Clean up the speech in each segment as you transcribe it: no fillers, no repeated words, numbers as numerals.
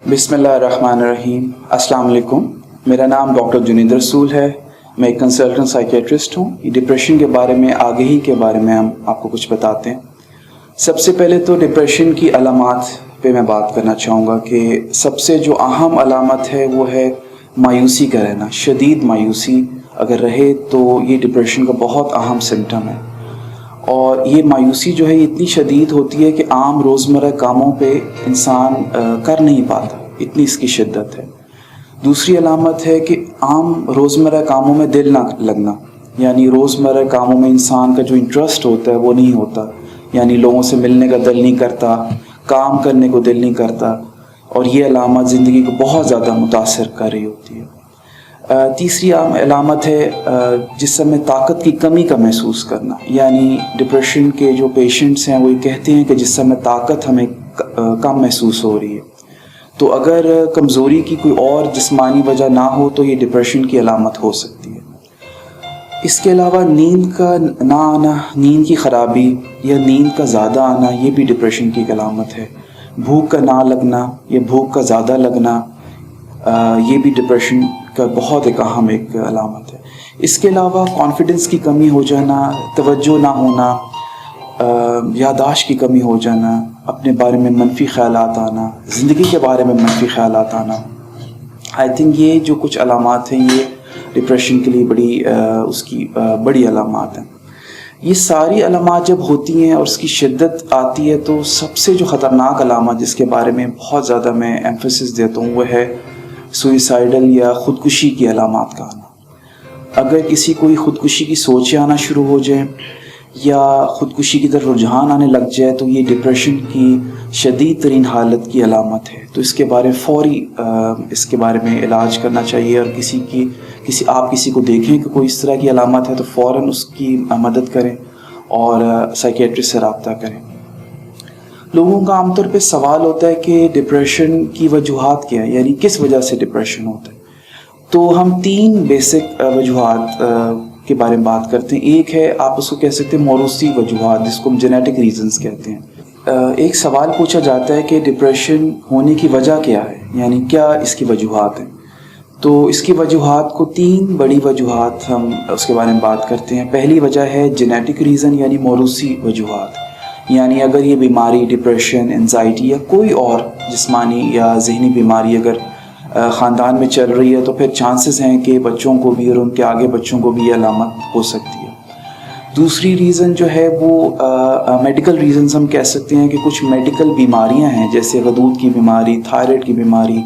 बिस्मिल्लाहिर्रहमानिर्रहीम। अस्सलाम वालेकुम। मेरा नाम डॉक्टर जुनीद रसूल है। मैं एक कंसल्टेंट साइकेट्रिस्ट हूँ। डिप्रेशन के बारे में, आगही के बारे में हम आपको कुछ बताते हैं। सबसे पहले तो डिप्रेशन की अलामात पे मैं बात करना चाहूँगा कि सबसे जो अहम अलामत है वो है मायूसी का रहना। शदीद मायूसी अगर रहे तो ये डिप्रेशन का बहुत अहम सिम्टम है। और ये मायूसी जो है इतनी शदीद होती है कि आम रोज़मर्रा कामों पे इंसान कर नहीं पाता, इतनी इसकी शिद्दत है। दूसरी अलामत है कि आम रोज़मर्रा कामों में दिल ना लगना, यानी रोज़मर्रा कामों में इंसान का जो इंटरेस्ट होता है वो नहीं होता, यानी लोगों से मिलने का दिल नहीं करता, काम करने को दिल नहीं करता, और ये अलामत ज़िंदगी को बहुत ज़्यादा मुतासर कर रही होती है। तीसरी आम अलामत है जिस्म में ताकत की कमी का महसूस करना, यानी डिप्रेशन के जो पेशेंट्स हैं वो कहते हैं कि जिस्म में ताकत हमें कम महसूस हो रही है। तो अगर कमज़ोरी की कोई और जिस्मानी वजह ना हो तो ये डिप्रेशन की अलामत हो सकती है। इसके अलावा नींद का ना आना, नींद की ख़राबी या नींद का ज़्यादा आना, ये भी डिप्रेशन की अलामत है। भूख का ना लगना या भूख का ज़्यादा लगना, ये भी डिप्रेशन का बहुत एक अहम एक अलामत है। इसके अलावा कॉन्फिडेंस की कमी हो जाना, तवज्जो ना होना, याददाश्त की कमी हो जाना, अपने बारे में मनफी ख़यालात आना, ज़िंदगी के बारे में मनफी ख़यालात आना। आई थिंक ये जो कुछ अलामात हैं ये डिप्रेशन के लिए बड़ी अलामात हैं। ये सारी अलामात जब होती हैं और उसकी शिद्दत आती है तो सबसे जो ख़तरनाक अलामत जिसके बारे में बहुत ज़्यादा मैं एम्फेसिस देता हूँ वो है सुइसाइडल या ख़ुदकुशी की अलामात का आना। अगर किसी कोई ख़ुदकुशी की सोचें आना शुरू हो जाए या ख़ुदकुशी की तरफ रुझान आने लग जाए तो ये डिप्रेशन की शदीद तरीन हालत की अलामत है। तो इसके बारे इसके बारे में इलाज करना चाहिए, और आप किसी को देखें कि कोई इस तरह की अलामत है तो फ़ौरन उसकी मदद करें और साइकेट्रिस्ट से रब्ता करें। लोगों का आमतौर पे सवाल होता है कि डिप्रेशन की वजूहात क्या है, यानी किस वजह से डिप्रेशन होता है। तो हम 3 बेसिक वजूहात के बारे में बात करते हैं। एक है, आप उसको कह सकते हैं मौरूसी वजूहात, जिसको हम जेनेटिक रीजंस कहते हैं। एक सवाल पूछा जाता है कि डिप्रेशन होने की वजह क्या है, यानी क्या इसकी वजूहात हैं। तो इसकी वजूहात को 3 बड़ी वजूहात हम उसके बारे में बात करते हैं। पहली वजह है जेनेटिक रीज़न, यानी मौरूसी वजूहात, यानी अगर ये बीमारी डिप्रेशन, एंजाइटी या कोई और जिस्मानी या ज़हनी बीमारी अगर ख़ानदान में चल रही है तो फिर चांसेस हैं कि बच्चों को भी और उनके आगे बच्चों को भी ये अलामत हो सकती है। दूसरी रीज़न जो है वो मेडिकल रीज़न्स हम कह सकते हैं कि कुछ मेडिकल बीमारियां हैं, जैसे गदूद की बीमारी, थायराइड की बीमारी,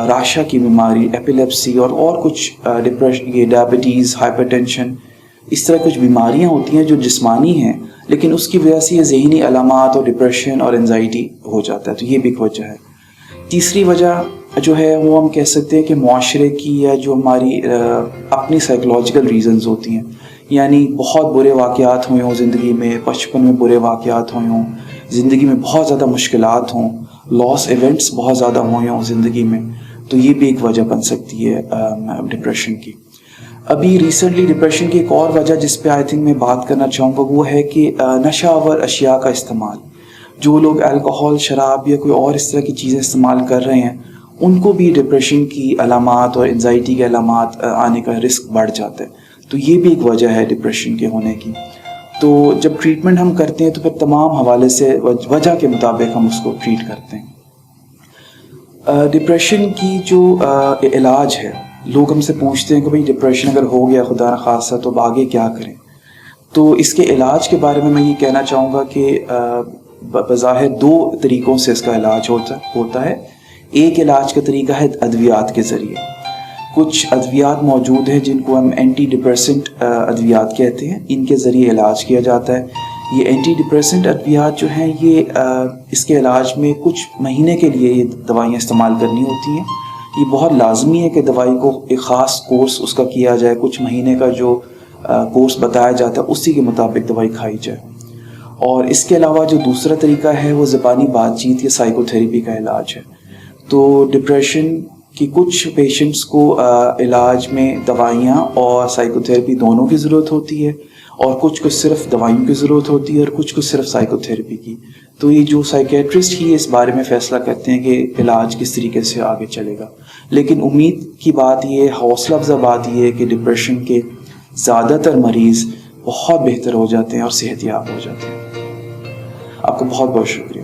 राशा की बीमारी, एपिलेप्सी और कुछ डिप्रेशन, ये डायबिटीज़, हाइपरटेंशन, इस तरह कुछ बीमारियां होती हैं जो जिस्मानी हैं, लेकिन उसकी वजह से ये ज़हनी अलामात और डिप्रेशन और एंजाइटी हो जाता है। तो ये भी एक वजह है। तीसरी वजह जो है वो हम कह सकते हैं कि मुआशरे की या जो हमारी अपनी साइकोलॉजिकल रीज़न्स होती हैं, यानी बहुत बुरे वाक़यात हुए हों ज़िंदगी में, बचपन में बुरे वाक़यात हुए हों, ज़िंदगी में बहुत ज़्यादा मुश्किलात हों, लॉस इवेंट्स बहुत ज़्यादा हुए हों ज़िंदगी में, तो ये भी एक वजह बन सकती है डिप्रेशन की। अभी रिसेंटली डिप्रेशन की एक और वजह जिस पे आई थिंक मैं बात करना चाहूँगा वो है कि नशावर अशिया का इस्तेमाल। जो लोग अल्कोहल, शराब या कोई और इस तरह की चीज़ें इस्तेमाल कर रहे हैं उनको भी डिप्रेशन की अलामात और एंजाइटी के अलामात आने का रिस्क बढ़ जाता है। तो ये भी एक वजह है डिप्रेशन के होने की। तो जब ट्रीटमेंट हम करते हैं तो फिर तमाम हवाले से वजह के मुताबिक हम उसको ट्रीट करते हैं। डिप्रेशन की जो इलाज है, लोग हमसे पूछते हैं कि भाई डिप्रेशन अगर हो गया खुदा न खासा तो अब आगे क्या करें। तो इसके इलाज के बारे में मैं ये कहना चाहूँगा कि बज़ाहिर 2 तरीक़ों से इसका इलाज होता है। एक इलाज का तरीका है अद्वियात के ज़रिए। कुछ अद्वियात मौजूद हैं जिनको हम एंटी डिप्रेसेंट अद्वियात कहते हैं, इनके ज़रिए इलाज किया जाता है। ये एंटी डिप्रेसेंट अद्वियात जो हैं ये इसके इलाज में कुछ महीने के लिए ये दवाइयाँ इस्तेमाल करनी होती हैं। ये बहुत लाजमी है कि दवाई को एक ख़ास कोर्स उसका किया जाए, कुछ महीने का जो कोर्स बताया जाता है उसी के मुताबिक दवाई खाई जाए। और इसके अलावा जो दूसरा तरीका है वो ज़बानी बातचीत या साइकोथेरेपी का इलाज है। तो डिप्रेशन की कुछ पेशेंट्स को इलाज में दवाइयाँ और साइकोथेरेपी दोनों की ज़रूरत होती है, और कुछ को सिर्फ दवाइयों की ज़रूरत होती है और कुछ को सिर्फ साइकोथेरेपी की। تو یہ جو سائیکیٹرسٹ ہی اس بارے میں فیصلہ کرتے ہیں کہ علاج کس طریقے سے آگے چلے گا. لیکن امید کی بات یہ، حوصلہ افزا بات یہ ہے کہ ڈپریشن کے زیادہ تر مریض بہت بہتر ہو جاتے ہیں اور صحت یاب ہو جاتے ہیں. آپ کا بہت بہت شکریہ.